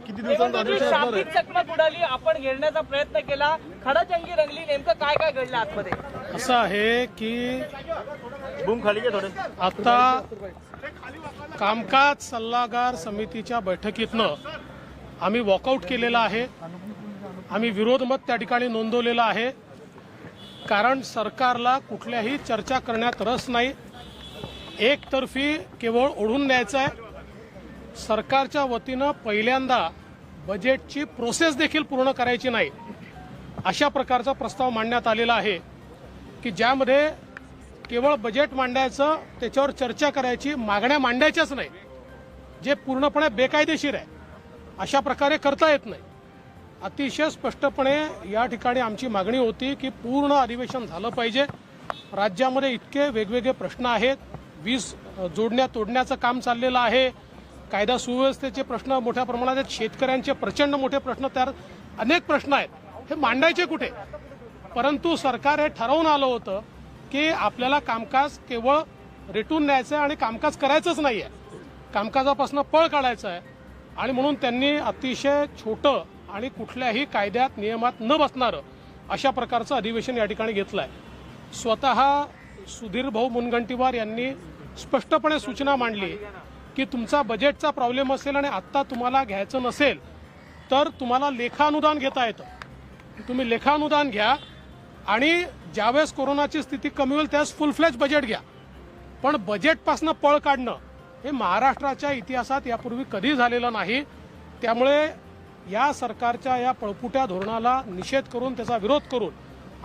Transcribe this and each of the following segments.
किती दिवसांचा शाब्दिक चकमक उडाली, आपण घेरण्याचा प्रयत्न केला, खडजंगी रंगली, नेमकं काय काय घडलं आतमध्ये? असं आहे की बूम खाली घे थोडे. आता कामकाज सल्लागार समितीच्या बैठकीतनं आम्ही वॉकआउट केलेला आहे. आम्ही विरोध मत त्या ठिकाणी नोंदवलेलं आहे. कारण सरकारला कुठल्याही चर्चा करण्यात रस नाही. एकतर्फी केवळ ओढून द्यायचं आहे. सरकारच्या वतीनं पहिल्यांदा बजेटची प्रोसेस देखील पूर्ण करायची नाही, अशा प्रकारचा प्रस्ताव मांडण्यात आलेला आहे की ज्यामध्ये केवळ बजेट मांडायचं, त्याच्यावर चर्चा करायची, मागण्या मांडायच्याच नाही, जे पूर्णपणे बेकायदेशीर आहे. अशा प्रकारे करता येत नाही. अतिशय स्पष्टपणे या ठिकाणी आमची मागणी होती की पूर्ण अधिवेशन झालं पाहिजे. राज्यामध्ये इतके वेगवेगळे प्रश्न आहेत. वीज जोडण्या तोडण्याचं काम चाललेलं आहे. कायदा सुव्यवस्थेचे प्रश्न मोठ्या प्रमाणात आहेत. शेतकऱ्यांचे प्रचंड मोठे प्रश्न, त्यात अनेक प्रश्न आहेत. हे मांडायचे कुठे? परंतु सरकार हे ठरवून आलं होतं की आपल्याला कामकाज केवळ रेटून न्यायचं आहे आणि कामकाज करायचंच नाही आहे, कामकाजापासून पळ काढायचं आहे. आणि म्हणून त्यांनी अतिशय छोटं आणि कुठल्याही कायद्यात नियमात न बसणारं अशा प्रकारचं अधिवेशन या ठिकाणी घेतलं आहे. स्वतः सुधीर भाऊ मुनगंटीवार यांनी स्पष्टपणे सूचना मांडली की तुमचा बजेटचा प्रॉब्लेम असेल आणि आत्ता तुम्हाला घ्यायचं नसेल तर तुम्हाला लेखानुदान घेता येतं. तुम्ही लेखानुदान घ्या आणि ज्यावेळेस कोरोनाची स्थिती कमी होईल त्यावेळेस फुल फ्लेज बजेट घ्या. पण बजेटपासून पळ काढणं हे महाराष्ट्राच्या इतिहासात यापूर्वी कधी झालेलं नाही. त्यामुळे या सरकारच्या या पळपुट्या धोरणाला निषेध करून, त्याचा विरोध करून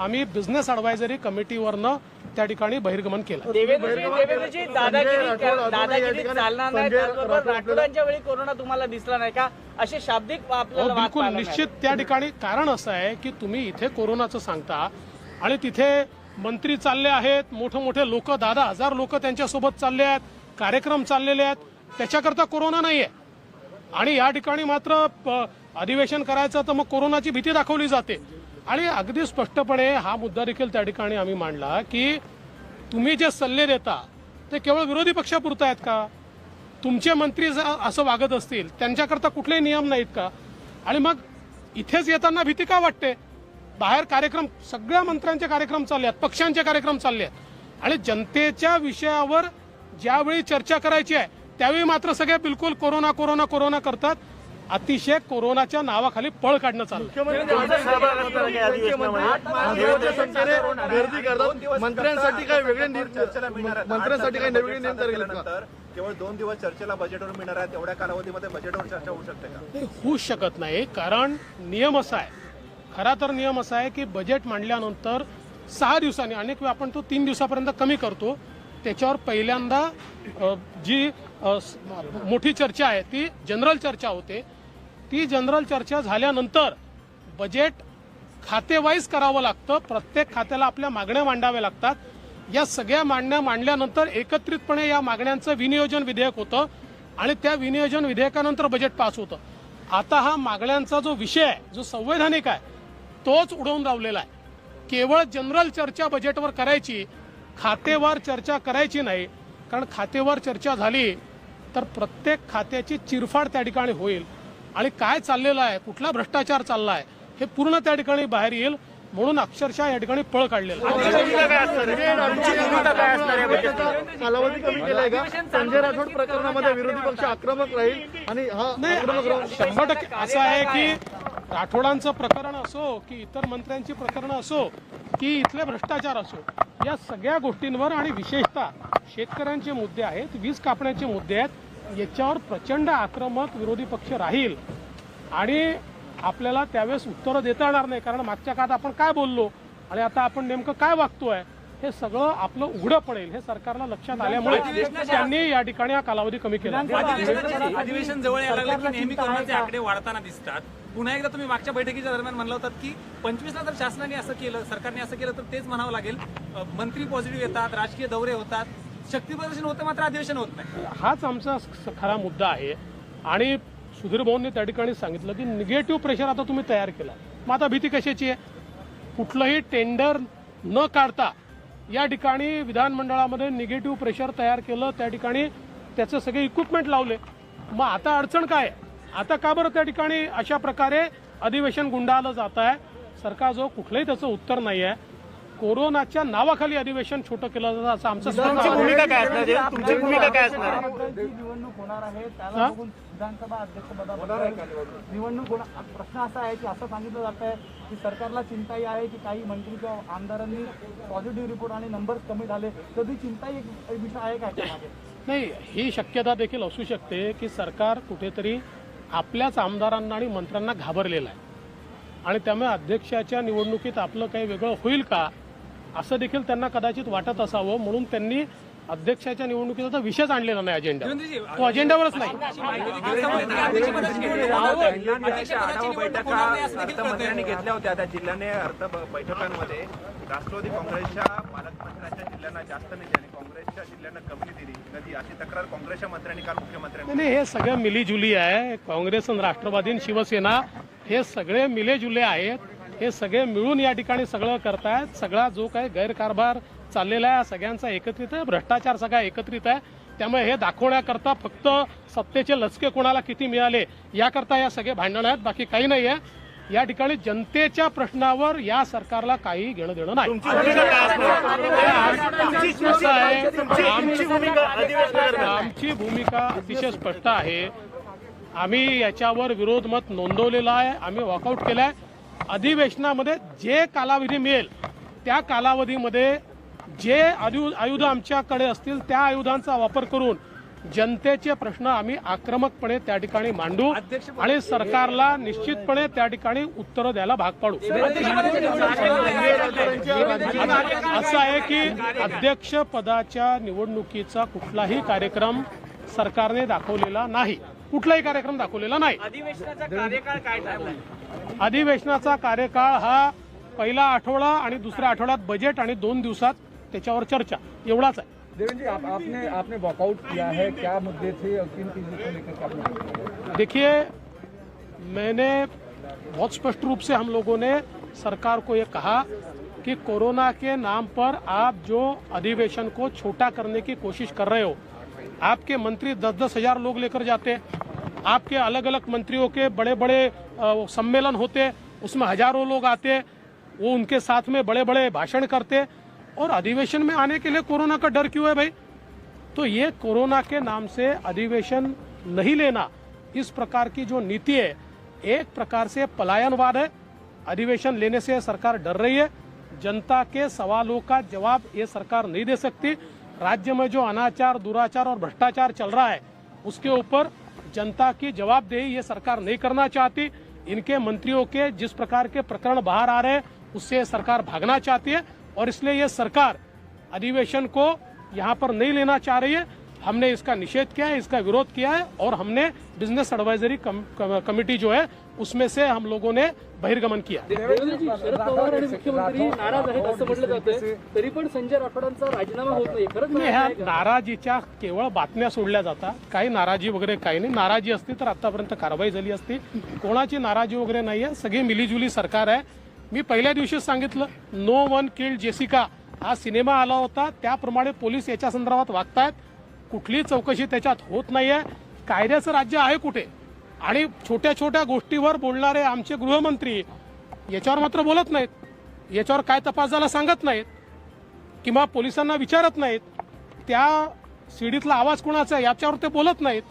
आम्ही बिझनेस ॲडवायझरी कमिटीवरनं त्या ठिकाणी बहिर्गमन केलं. देवेंद्रजी, दादागिरी चालणार नाही, त्याचबरोबर राठोडांच्या वेळी कोरोना तुम्हाला दिसला नाही का, असे शाब्दिक आपल्याला बिलकुल निश्चित त्या ठिकाणी. कारण असं आहे की तुम्ही इथे कोरोनाचं सांगता आणि तिथे मंत्री चालले आहेत, मोठे मोठे लोक, 10,000 लोक त्यांच्यासोबत चालले आहेत, कार्यक्रम चाललेले आहेत. त्याच्याकरता कोरोना नाही आहे. आणि या ठिकाणी मात्र अधिवेशन करायचं तर मग कोरोनाची भीती दाखवली जाते. आणि अगदी स्पष्टपणे हा मुद्दा देखील त्या ठिकाणी आम्ही मांडला की तुम्ही जे सल्ले देता ते केवळ विरोधी पक्षापुरता आहेत का? तुमचे मंत्री असं वागत असतील त्यांच्याकरता कुठलेही नियम नाहीत का? आणि मग इथेच येताना भीती का वाटते? बाहेर कार्यक्रम, सगळ्या मंत्र्यांचे कार्यक्रम चालले आहेत, पक्षांचे कार्यक्रम चालले आहेत. आणि जनतेच्या विषयावर ज्यावेळी चर्चा करायची आहे त्यावेळी मात्र सगळे बिलकुल कोरोना कोरोना कोरोना करतात. अतिशय कोरोनाच्या नावाखाली पळ काढणं चाललं. मंत्र्यांसाठी काही वेगळे नियम केले का? केवळ 2 दिवस चर्चेला बजेटवर मिळणार आहे, तेवढ्या कालावधीमध्ये बजेटवर चर्चा होऊ शकते का? होऊच शकत नाही. कारण नियम असा आहे, खरा तर नियम असा आहे की बजेट मांडल्यानंतर 6 दिवसांनी, अनेक वेळा आपण तो 3 दिवसापर्यंत कमी करतो, त्याच्यावर पहिल्यांदा जी मोठी चर्चा आहे ती जनरल चर्चा होते. ती जनरल चर्चा झाल्यानंतर बजेट खातेवाईज करावं लागतं. प्रत्येक खात्याला आपल्या मागण्या मांडाव्या लागतात. या सगळ्या मागण्या मांडल्यानंतर एकत्रितपणे या मागण्यांचं विनियोजन विधेयक होतं आणि त्या विनियोजन विधेयकानंतर बजेट पास होतं. आता हा मागण्यांचा जो विषय आहे, जो संवैधानिक आहे, तोच उडवून लावलेला आहे. केवळ जनरल चर्चा बजेटवर करायची, खातेवार चर्चा करायची नाही. कारण खातेवार चर्चा झाली तर प्रत्येक खात्याची चिरफाड त्या ठिकाणी होईल आणि काय चाललेलं आहे, कुठला भ्रष्टाचार चालला आहे हे पूर्ण त्या ठिकाणी बाहेर येईल. म्हणून अक्षरशः या ठिकाणी पळ काढलेला कालावधी कमी केलाय का? संजय राठोड प्रकरणामध्ये विरोधी पक्ष आक्रमक राहील आणि हा 100% असं आहे की राठोडांचं प्रकरण असो की इतर मंत्र्यांची प्रकरणं असो की इथले भ्रष्टाचार असो, या सगळ्या गोष्टींवर आणि विशेषतः शेतकऱ्यांचे मुद्दे आहेत, वीज कापण्याचे मुद्दे आहेत, याच्यावर प्रचंड आक्रमक विरोधी पक्ष राहील. आणि आपल्याला त्यावेळेस उत्तरं देता येणार नाही. कारण मागच्या काळात आपण काय बोललो आणि आता आपण नेमकं काय वागतोय हे सगळं आपलं उघडं पडेल. हे सरकारला लक्षात आल्यामुळे त्यांनी या ठिकाणी हा कालावधी कमी केला. अधिवेशन जवळ यायला लागलं की नेहमी कोरोनाचे आकडे वाढताना दिसतात. पुन्हा एकदा तुम्ही मागच्या बैठकीच्या दरम्यान म्हणलं होतात की 25ला जर शासनाने असं केलं, सरकारने असं केलं तर तेच म्हणावं लागेल. मंत्री पॉझिटिव्ह येतात, राजकीय दौरे होतात, शक्ती प्रदर्शन होतं, मात्र अधिवेशन होत नाही. हाच आमचा खरा मुद्दा आहे. आणि सुधीर भाऊंनी त्या ठिकाणी सांगितलं की निगेटिव्ह प्रेशर आता तुम्ही तयार केला. मग आता भीती कशाची आहे? कुठलंही टेंडर न काढता या ठिकाणी विधानमंडळामध्ये निगेटिव्ह प्रेशर तयार केलं, त्या ठिकाणी त्याचे सगळे इक्विपमेंट लावले मग आता अडचण काय आहे? आता का बरं त्या ठिकाणी अशा प्रकारे अधिवेशन गुंडाळलं जात आहे? सरकारजवळ कुठलंही त्याचं उत्तर नाही आहे. कोरोनाच्या नावाखाली अधिवेशन छोटं केलं जातं असं आमचं तुमची भूमिका काय असणार आहे? तुमची भूमिका काय असणार आहे? जी निवडणूक होणार आहे त्याला बघून विधानसभा अध्यक्षपदाबद्दल निवडणूक होणार. प्रश्न असा आहे की असं सांगितलं जात आहे की सरकारला चिंताही आहे की काही मंत्री किंवा आमदारांनी पॉझिटिव्ह रिपोर्ट आणि नंबर्स कमी झाले, तर ती चिंताही एक विषय आहे का त्यामागे? नाही, ही शक्यता देखील असू शकते की सरकार कुठेतरी आपल्याच आमदारांना आणि मंत्र्यांना घाबरलेलं आहे आणि त्यामुळे अध्यक्षाच्या निवडणुकीत आपलं काही वेगळं होईल का असं देखील त्यांना कदाचित वाटत असावं, म्हणून त्यांनी अध्यक्षाच्या निवडणुकीचा विषयच आणलेला नाही अजेंडा. तो अजेंड्यावरच नाही. आढावा बैठका अर्थमंत्र्यांनी घेतल्या होत्या. त्या जिल्ह्याने अर्थ बैठकांमध्ये राष्ट्रवादी काँग्रेसच्या पालकमंत्र्यांच्या जिल्ह्यांना जास्त निधी आणि काँग्रेसच्या जिल्ह्यांना कमी दिली कधी, अशी तक्रार काँग्रेसच्या मंत्र्यांनी काल मुख्यमंत्र्यांनी. नाही, हे सगळं मिलीजुली आहे. काँग्रेस आणि राष्ट्रवादी आणि शिवसेना हे सगळे मिलेजुले आहेत. हे सगळे मिळून या ठिकाणी सगळं करतायत. सगळा जो काही गैरकारभार चाललेला आहे सगळ्यांचा एकत्रित आहे, भ्रष्टाचार सगळा एकत्रित आहे. त्यामुळे हे दाखवण्याकरता फक्त सत्तेचे लचके कोणाला किती मिळाले याकरता या सगळे भांडणं आहेत, बाकी काही नाही आहे. या ठिकाणी जनतेच्या प्रश्नावर या सरकारला काही घेणं देणं नाही. तुमची भूमिका काय असणार? आमची भूमिका अतिशय स्पष्ट आहे. आम्ही याच्यावर विरोध मत नोंदवलेला आहे. आम्ही वॉकआउट केलाय. अधिवेशनामध्ये जे कालावधी मिळेल त्या कालावधीमध्ये जे आयुध आमच्याकडे असतील त्या आयुधांचा वापर करून जनतेचे प्रश्न आम्ही आक्रमकपणे त्या ठिकाणी मांडू आणि सरकारला निश्चितपणे त्या ठिकाणी उत्तरं द्यायला भाग पाडू. असं आहे की अध्यक्षपदाच्या निवडणुकीचा कुठलाही कार्यक्रम सरकारने दाखवलेला नाही. कुठलाही कार्यक्रम दाखवलेला नाही. अधिवेशनाचा कार्यकाळ काय ठरलाय? अधिवेशनाचा कार्यकाळ हा पहिला आठवडा आणि दुसऱ्या आठवड्यात बजेट आणि 2 दिवसात त्याच्यावर चर्चा, एवढाच आहे. देवेंद्र जी, आपने वॉकआउट किया है, क्या मुद्दे थे और किन चीजों को लेकर क्या आपने? देखिए, मैंने बहुत स्पष्ट रूप से हम लोगों ने सरकार को ये कहा कि कोरोना के नाम पर आप जो अधिवेशन को छोटा करने की कोशिश कर रहे हो, आपके मंत्री 10-10 हजार लोग लेकर जाते, आपके अलग अलग मंत्रियों के बड़े बड़े सम्मेलन होते, उसमें हजारों लोग आते, वो उनके साथ में बड़े बड़े भाषण करते, और अधिवेशन में आने के लिए कोरोना का डर क्यों है भाई? तो ये कोरोना के नाम से अधिवेशन नहीं लेना, इस प्रकार की जो नीति है एक प्रकार से पलायनवाद है. अधिवेशन लेने से सरकार डर रही है. जनता के सवालों का जवाब ये सरकार नहीं दे सकती. राज्य में जो अनाचार, दुराचार और भ्रष्टाचार चल रहा है उसके ऊपर जनता की जवाबदेही ये सरकार नहीं करना चाहती. इनके मंत्रियों के जिस प्रकार के प्रकरण बाहर आ रहे हैं उससे सरकार भागना चाहती है और इसलिए ये सरकार अधिवेशन को यहाँ पर नहीं लेना चाह रही है. हमने इसका निषेध किया है, इसका विरोध किया है और हमने बिजनेस एडवाइजरी कमिटी जो है उसमें से हम लोगों ने बहिर्गमन किया. शरद पवार आणि मुख्यमंत्री नाराज आहेत असं म्हटलं जातंय, तरी पण संजय राठोडांचा राजीनामा होत नाही. खरंच ह्या नाराजीच्या केवळ बातम्या सोडल्या जातात. काही नाराजी वगैरे काही नाही. नाराजी असती तर आतापर्यंत कारवाई झाली असती. कोणाची नाराजी वगैरे नाही आहे. सगळी मिलीजुली सरकार आहे. मी पहिल्या दिवशीच सांगितलं, नो वन किल्ड जेसिका हा सिनेमा आला होता, त्याप्रमाणे पोलीस याच्या संदर्भात वागतायत. कुठली चौकशी त्याच्यात होत नाहीये. कायद्याचं राज्य आहे कुठे? आणि छोट्या छोट्या गोष्टीवर बोलणारे आमचे गृहमंत्री याच्यावर मात्र बोलत नाहीत. याच्यावर काय तपास झाला सांगत नाहीत किंवा पोलिसांना विचारत नाहीत. त्या सीडीतला आवाज कोणाचा आहे याच्यावर ते बोलत नाहीत.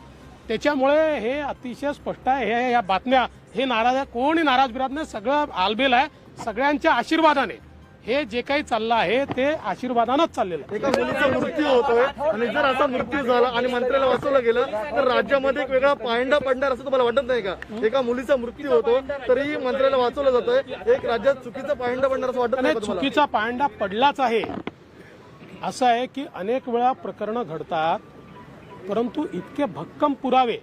त्याच्यामुळे हे अतिशय स्पष्ट आहे. हे या बातम्या हे नाराज आहे. कोणी नाराज बिराज नाही. सगळं आलबेल आहे. सगळ्यांच्या आशीर्वादाने हे जे काही चाललं आहे ते आशीर्वादानच चाललेलं आहे. एका मुलीचा मृत्यू होतोय आणि जर असा मृत्यू झाला आणि मंत्र्याला वाचवलं गेलं तर राज्यामध्ये एक वेगळा पायंडा पडणार असं तुम्हाला वाटत नाही का? एका मुलीचा मृत्यू होतो तरी मंत्र्याला वाचवलं जातंय, एक राज्यात चुकीचा पायंडा पडणार असं वाटत नाही का तुम्हाला? चुकीचा पायंडा पडलाच आहे. असं आहे की अनेक वेळा प्रकरणं घडतात, परंतु इतके भक्कम पुरावे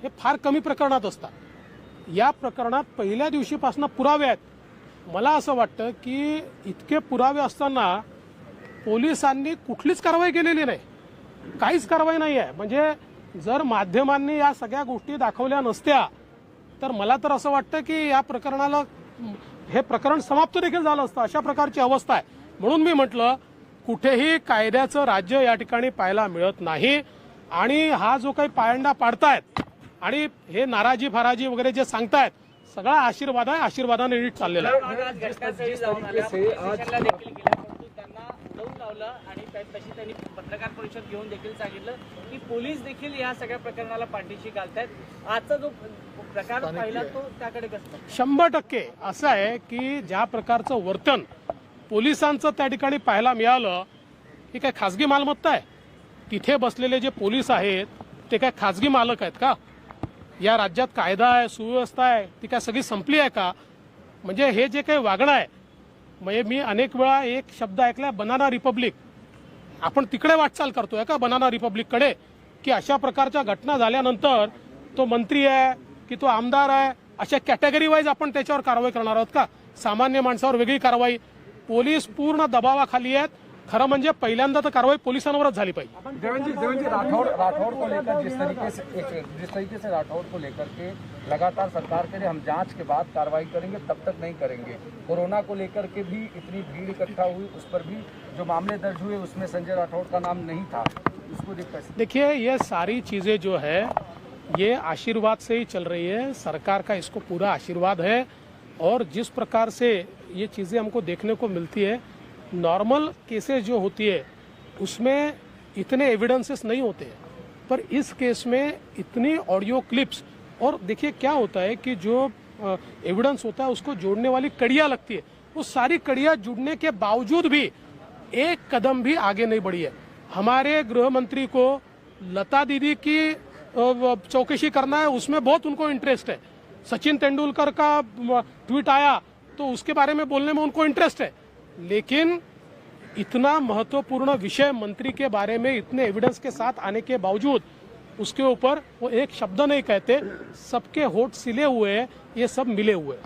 हे फार कमी प्रकरणात असतात. या प्रकरणात पहिल्या दिवशीपासून पुरावे आहेत. मला असं वाटतं की इतके पुरावे असताना पोलिसांनी कुठलीच कारवाई केलेली नाही. काहीच कारवाई नाही आहे. म्हणजे जर माध्यमांनी या सगळ्या गोष्टी दाखवल्या नसत्या तर मला तर असं वाटतं की या प्रकरणाला हे प्रकरण समाप्त देखील झालं असतं. अशा प्रकारची अवस्था आहे. म्हणून मी म्हटलं कुठेही कायद्याचं राज्य या ठिकाणी पाहायला मिळत नाही आणि हा जो काही पायंडा पाडतायत आणि हे नाराजी फाराजी वगैरे जे सांगतायत सगळा आशीर्वाद आहे, आशीर्वादाने नीट चाललेला आहे. आज घटनास्थळी जाऊन आल्या, स्टेशनला देखील गेल्या, परंतु त्यांना लावून लावलं आणि तशी त्यांनी पत्रकार परिषद घेऊन देखील सांगितलं की पोलीस देखील या सगळ्या प्रकरणाला पाठीशी घालतायत. आजचा जो प्रकार पाहिला तो त्याकडे कसं 100% असं आहे की ज्या प्रकारचं वर्तन पोलिसांचं त्या ठिकाणी पाहायला मिळालं, ही काय खासगी मालमत्ता आहे? तिथे बसलेले जे पोलीस आहेत ते काय खासगी मालक आहेत का? या राज्यात कायदा आहे, सुव्यवस्था आहे, ती काय सगळी संपली आहे का? म्हणजे हे जे काही वागणं आहे, म्हणजे मी अनेक वेळा एक शब्द ऐकला, बनाना रिपब्लिक. आपण तिकडे वाटचाल करतोय का बनाना रिपब्लिककडे? की अशा प्रकारच्या घटना झाल्यानंतर तो मंत्री आहे की तो आमदार आहे, अशा कॅटेगरी वाईज आपण त्याच्यावर कारवाई करणार आहोत का? सामान्य माणसावर वेगळी कारवाई. पोलीस पूर्ण दबावाखाली आहेत. खरं म्हणजे पहिल्यांदा तर कारवाई पोलिसांवरच झाली पाहिजे. देवेंद्र जी राठौड़ को लेकर जिस तरीके से राठौड़ को लेकर के लगातार सरकार कह रही हम जांच के बाद कार्रवाई करेंगे, तब तक नहीं करेंगे. कोरोना को लेकर के भी इतनी भीड़ इकट्ठा हुई, उस पर भी जो मामले दर्ज हुए उसमें संजय राठौड़ का नाम नहीं था. उसको देखिए, ये सारी चीजें जो है ये आशीर्वाद से ही चल रही है. सरकार का इसको पूरा आशीर्वाद है. और जिस प्रकार से ये चीजें हमको देखने को मिलती है, नॉर्मल केसेस जो होती है उसमें इतने एविडेंसेस नहीं होते हैं, पर इस केस में इतनी ऑडियो क्लिप्स, और देखिए क्या होता है कि जो एविडेंस होता है उसको जोड़ने वाली कड़ियां लगती है, वो सारी कड़ियां जुड़ने के बावजूद भी एक कदम भी आगे नहीं बढ़ी है. हमारे गृह मंत्री को लता दीदी की चौकसी करना है, उसमें बहुत उनको इंटरेस्ट है. सचिन तेंदुलकर का ट्वीट आया तो उसके बारे में बोलने में उनको इंटरेस्ट है. लेकिन इतना महत्वपूर्ण विषय मंत्री के बारे में इतने एविडेंस के साथ आने के बावजूद उसके ऊपर वो एक शब्द नहीं कहते. सबके होठ सिले हुए हैं, ये सब मिले हुए हैं.